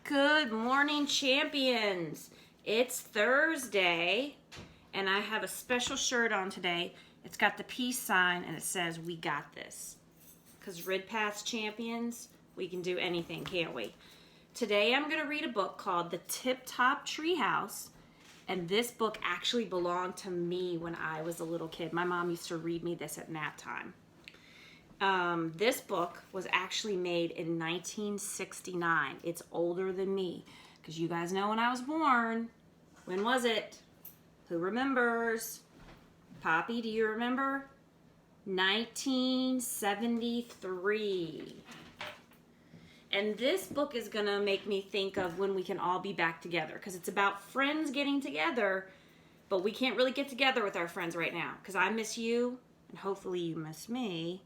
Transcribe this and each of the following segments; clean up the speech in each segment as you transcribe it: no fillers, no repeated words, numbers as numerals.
Good morning, champions. It's Thursday, and I have a special shirt on today. It's got the peace sign, and it says, "We got this." Because Rid Path champions, we can do anything, can't we? Today, I'm going to read a book called The Tip Top Treehouse, and this book actually belonged to me when I was a little kid. My mom used to read me this at nap time. This book was actually made in 1969. It's older than me, because you guys know when I was born. When was it? Who remembers? Poppy, do you remember? 1973. And this book is going to make me think of when we can all be back together, because it's about friends getting together, but we can't really get together with our friends right now, because I miss you, and hopefully you miss me.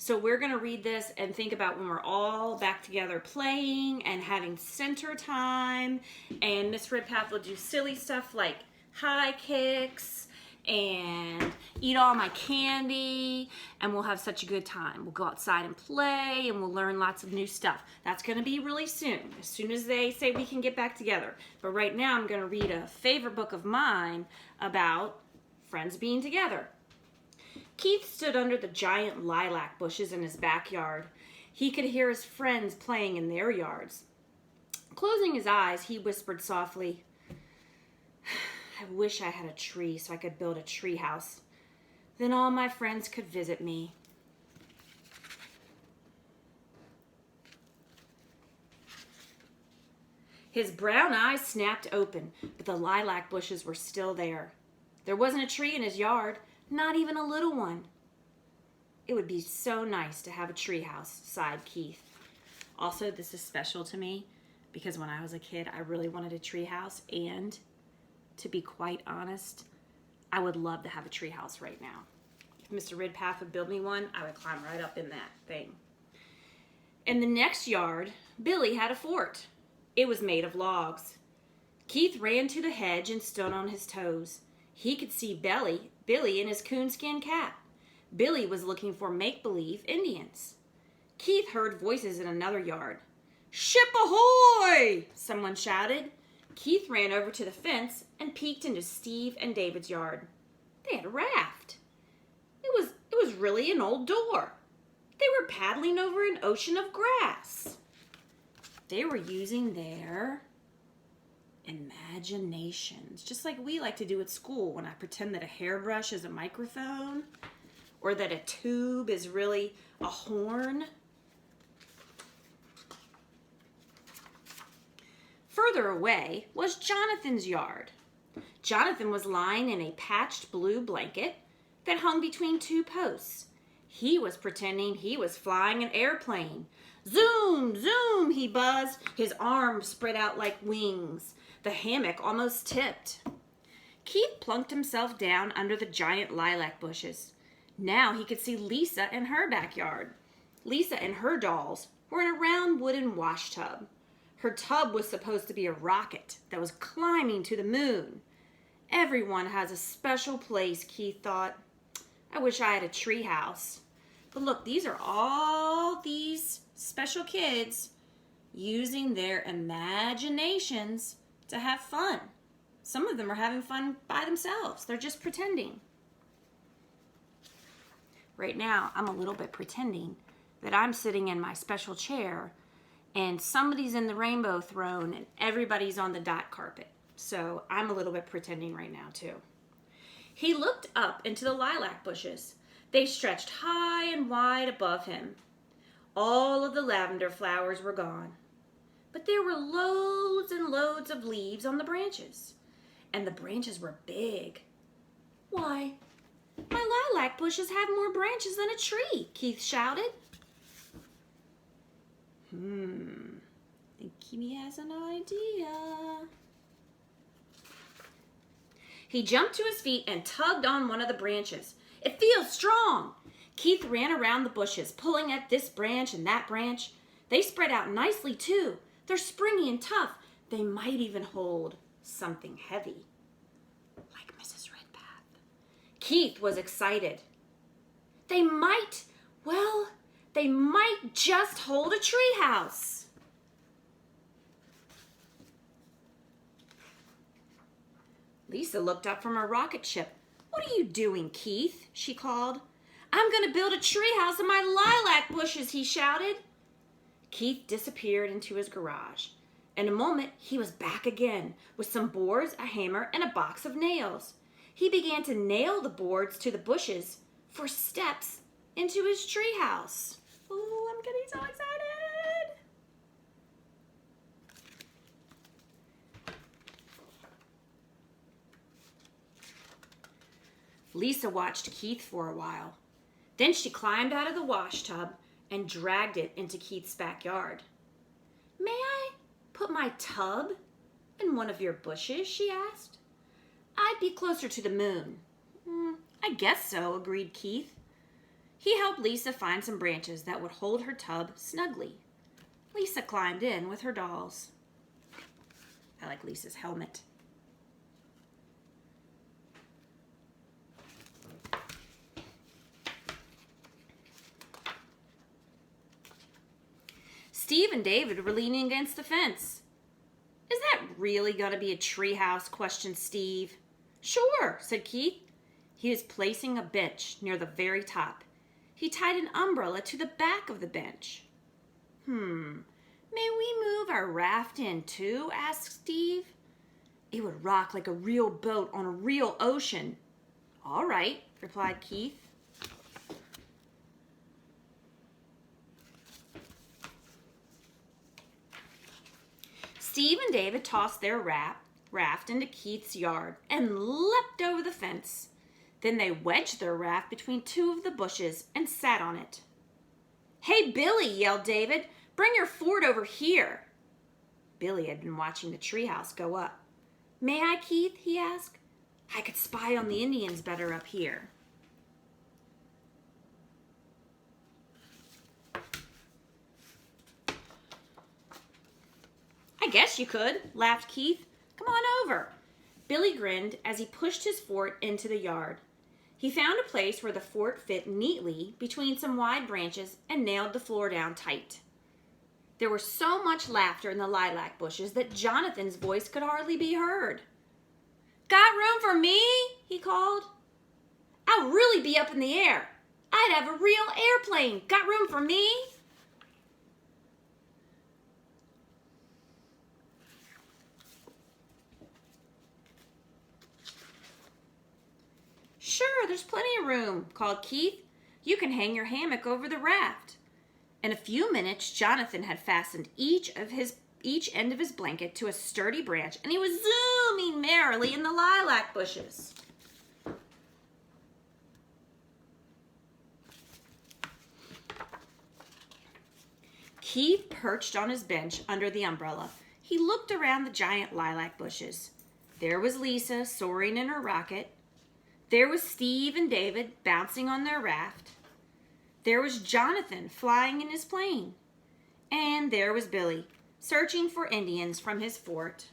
So we're going to read this and think about when we're all back together playing and having center time, and Miss Rid Path will do silly stuff like high kicks and eat all my candy, and we'll have such a good time. We'll go outside and play, and we'll learn lots of new stuff. That's going to be really soon as they say we can get back together. But right now I'm going to read a favorite book of mine about friends being together. Keith stood under the giant lilac bushes in his backyard. He could hear his friends playing in their yards. Closing his eyes, he whispered softly, "I wish I had a tree so I could build a tree house. Then all my friends could visit me." His brown eyes snapped open, but the lilac bushes were still there. There wasn't a tree in his yard. Not even a little one. "It would be so nice to have a tree house," sighed Keith. Also, this is special to me because when I was a kid, I really wanted a tree house, and to be quite honest, I would love to have a tree house right now. If Mr. Rid Path would build me one, I would climb right up in that thing. In the next yard, Billy had a fort. It was made of logs. Keith ran to the hedge and stood on his toes. He could see Billy in his coonskin cap. Billy was looking for make-believe Indians. Keith heard voices in another yard. "Ship ahoy!" someone shouted. Keith ran over to the fence and peeked into Steve and David's yard. They had a raft. It was really an old door. They were paddling over an ocean of grass. They were using their imaginations, just like we like to do at school when I pretend that a hairbrush is a microphone or that a tube is really a horn. Further away was Jonathan's yard. Jonathan was lying in a patched blue blanket that hung between two posts. He was pretending he was flying an airplane. Zoom, zoom, he buzzed, his arms spread out like wings. The hammock almost tipped. Keith plunked himself down under the giant lilac bushes. Now he could see Lisa in her backyard. Lisa and her dolls were in a round wooden wash tub. Her tub was supposed to be a rocket that was climbing to the moon. Everyone has a special place, Keith thought. I wish I had a tree house. But look, these are all these special kids using their imaginations to have fun. Some of them are having fun by themselves. They're just pretending. Right now, I'm a little bit pretending that I'm sitting in my special chair and somebody's in the rainbow throne and everybody's on the dot carpet. So I'm a little bit pretending right now too. He looked up into the lilac bushes. They stretched high and wide above him. All of the lavender flowers were gone. But there were loads and loads of leaves on the branches. And the branches were big. "Why, my lilac bushes have more branches than a tree," Keith shouted. I think he has an idea. He jumped to his feet and tugged on one of the branches. "It feels strong." Keith ran around the bushes, pulling at this branch and that branch. They spread out nicely too. They're springy and tough. They might even hold something heavy, like Mrs. Rid Path. Keith was excited. They might just hold a treehouse. Lisa looked up from her rocket ship. "What are you doing, Keith?" she called. "I'm going to build a treehouse in my lilac bushes," he shouted. Keith disappeared into his garage. In a moment, he was back again with some boards, a hammer, and a box of nails. He began to nail the boards to the bushes for steps into his treehouse. Oh, I'm getting so excited. Lisa watched Keith for a while. Then she climbed out of the wash tub and dragged it into Keith's backyard. "May I put my tub in one of your bushes?" she asked. "I'd be closer to the moon." "I guess so," agreed Keith. He helped Lisa find some branches that would hold her tub snugly. Lisa climbed in with her dolls. I like Lisa's helmet. Steve and David were leaning against the fence. "Is that really going to be a treehouse?" questioned Steve. "Sure," said Keith. He was placing a bench near the very top. He tied an umbrella to the back of the bench. "May we move our raft in too?" asked Steve. "It would rock like a real boat on a real ocean." "All right," replied Keith. Steve and David tossed their raft into Keith's yard and leapt over the fence. Then they wedged their raft between two of the bushes and sat on it. "Hey, Billy," yelled David, "bring your fort over here." Billy had been watching the treehouse go up. "May I, Keith?" he asked. "I could spy on the Indians better up here." "I guess you could," laughed Keith. "Come on over." Billy grinned as he pushed his fort into the yard. He found a place where the fort fit neatly between some wide branches and nailed the floor down tight. There was so much laughter in the lilac bushes that Jonathan's voice could hardly be heard. "Got room for me?" he called. "I'll really be up in the air. I'd have a real airplane. Got room for me?" "Sure, there's plenty of room," called Keith. "You can hang your hammock over the raft." In a few minutes, Jonathan had fastened each end of his blanket to a sturdy branch, and he was zooming merrily in the lilac bushes. Keith perched on his bench under the umbrella. He looked around the giant lilac bushes. There was Lisa soaring in her rocket. There was Steve and David bouncing on their raft. There was Jonathan flying in his plane. And there was Billy, searching for Indians from his fort.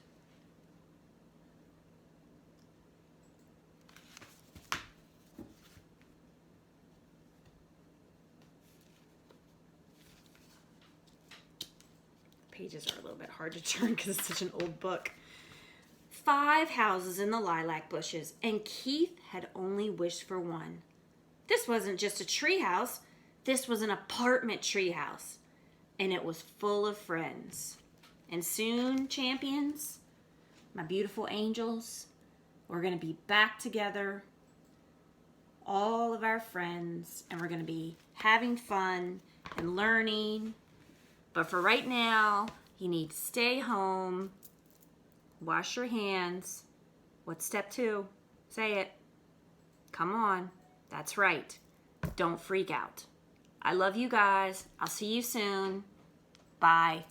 Pages are a little bit hard to turn because it's such an old book. 5 houses in the lilac bushes, and Keith had only wished for one. This wasn't just a tree house. This was an apartment tree house, and it was full of friends. And soon, champions, my beautiful angels, we're going to be back together, all of our friends, and we're going to be having fun and learning. But for right now, you need to stay home, wash your hands. What's step 2? Say it. Come on. That's right. Don't freak out. I love you guys. I'll see you soon. Bye.